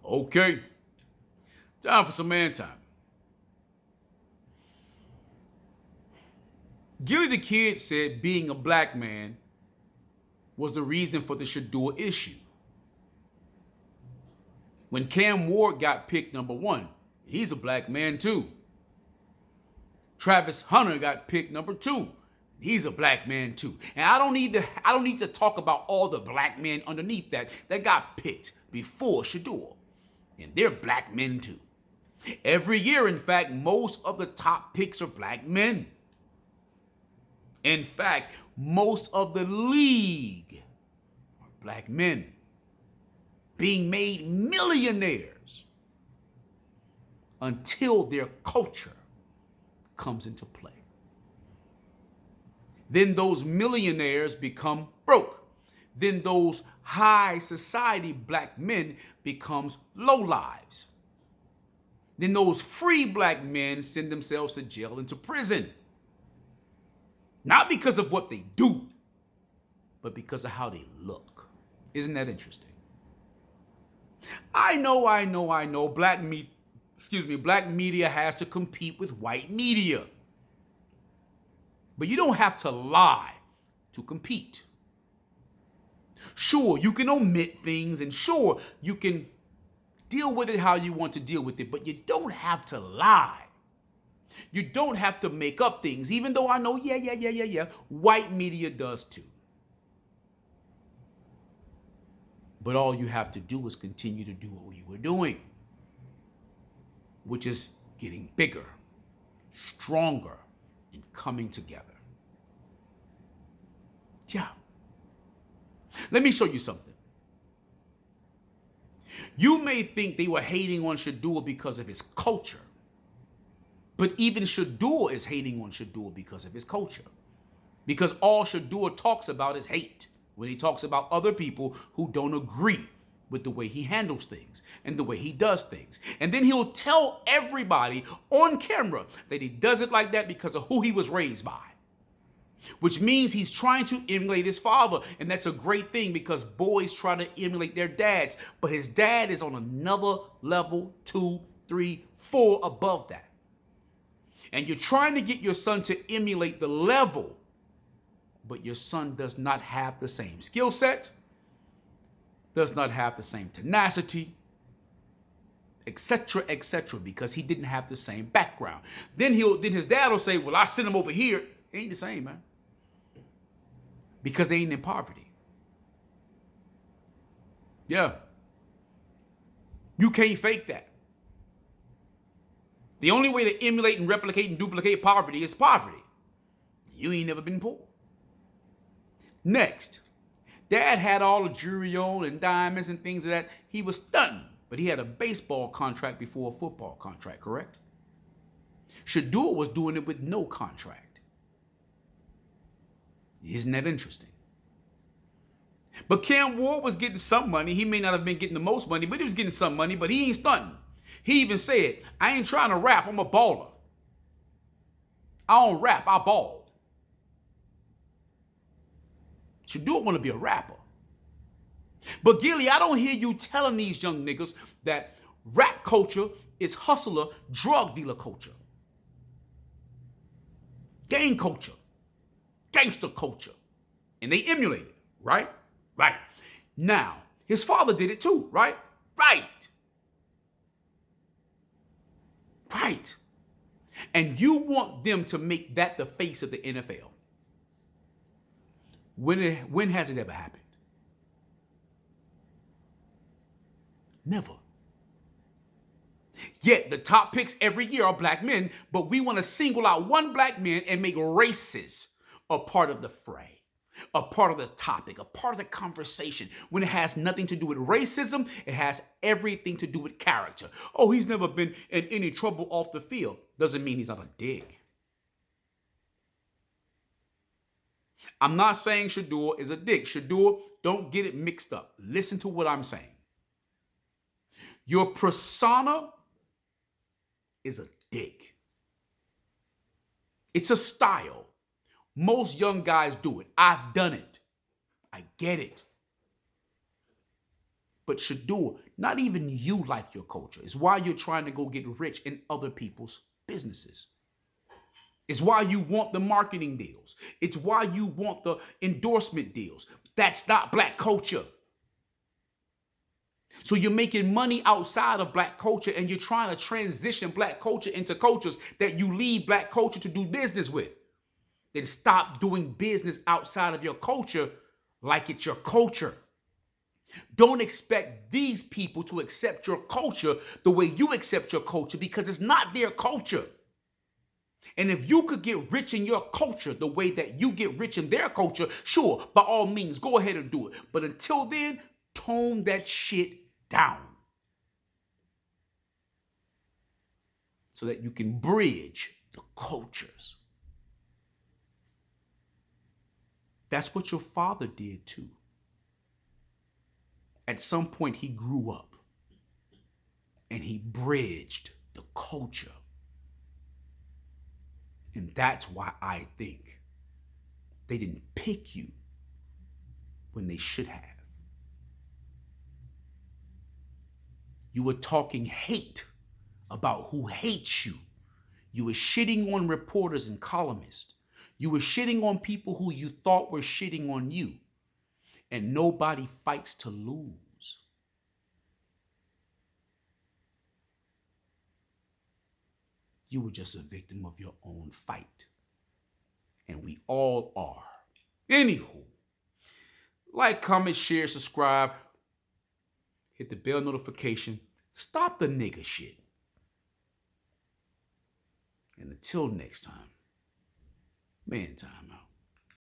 Okay, time for some man time. Gilly the Kid said being a black man was the reason for the Shador issue. When Cam Ward got picked number one, he's a black man too. Travis Hunter got picked number two. He's a black man too. And I don't need to talk about all the black men underneath that got picked before Shador. And they're black men too. Every year, in fact, most of the top picks are black men. In fact, most of the league are black men being made millionaires until their culture comes into play. Then those millionaires become broke. Then those high society black men becomes low lives. Then those free black men send themselves to jail and to prison. Not because of what they do, but because of how they look. Isn't that interesting? I know. Black media has to compete with white media. But you don't have to lie to compete. Sure, you can omit things, and sure, you can deal with it how you want to deal with it, but you don't have to lie. You don't have to make up things, even though I know, white media does too. But all you have to do is continue to do what you were doing, which is getting bigger, stronger, and coming together. Yeah. Let me show you something. You may think they were hating on Shador because of his culture. But even Shador is hating on Shador because of his culture. Because all Shador talks about is hate when he talks about other people who don't agree with the way he handles things and the way he does things. And then he'll tell everybody on camera that he does it like that because of who he was raised by. Which means he's trying to emulate his father. And that's a great thing because boys try to emulate their dads. But his dad is on another level, 2, 3, 4 above that. And you're trying to get your son to emulate the level, but your son does not have the same skill set, does not have the same tenacity, etc., because he didn't have the same background. Then his dad will say, well, I sent him over here. It ain't the same, man. Because they ain't in poverty. Yeah. You can't fake that. The only way to emulate and replicate and duplicate poverty is poverty. You ain't never been poor. Next, Dad had all the jewelry on and diamonds and things of that. He was stunting, but he had a baseball contract before a football contract, correct? Shador was doing it with no contract. Isn't that interesting? But Cam Ward was getting some money. He may not have been getting the most money, but he was getting some money, but he ain't stunting. He even said, I ain't trying to rap, I'm a baller. I don't rap, I ball. Shador want to be a rapper. But Gilly, I don't hear you telling these young niggas that rap culture is hustler, drug dealer culture. Gang culture. Gangster culture. And they emulate it, right? Right. Now, his father did it too, right? Right. Right. And you want them to make that the face of the NFL. When has it ever happened? Never. Yet the top picks every year are black men, but we want to single out one black man and make races a part of the fray, a part of the topic, a part of the conversation. When it has nothing to do with racism, it has everything to do with character. Oh, he's never been in any trouble off the field. Doesn't mean he's not a dick. I'm not saying Shador is a dick. Shador, don't get it mixed up. Listen to what I'm saying. Your persona is a dick. It's a style. Most young guys do it. I've done it. I get it. But Shadur, not even you like your culture. It's why you're trying to go get rich in other people's businesses. It's why you want the marketing deals. It's why you want the endorsement deals. That's not black culture. So you're making money outside of black culture and you're trying to transition black culture into cultures that you leave black culture to do business with. Then stop doing business outside of your culture like it's your culture. Don't expect these people to accept your culture the way you accept your culture because it's not their culture. And if you could get rich in your culture the way that you get rich in their culture, sure, by all means, go ahead and do it. But until then, tone that shit down so that you can bridge the cultures. That's what your father did too. At some point, he grew up and he bridged the culture. And that's why I think they didn't pick you when they should have. You were talking hate about who hates you. You were shitting on reporters and columnists. You were shitting on people who you thought were shitting on you. And nobody fights to lose. You were just a victim of your own fight. And we all are. Anywho, like, comment, share, subscribe. Hit the bell notification. Stop the nigga shit. And until next time, man time out.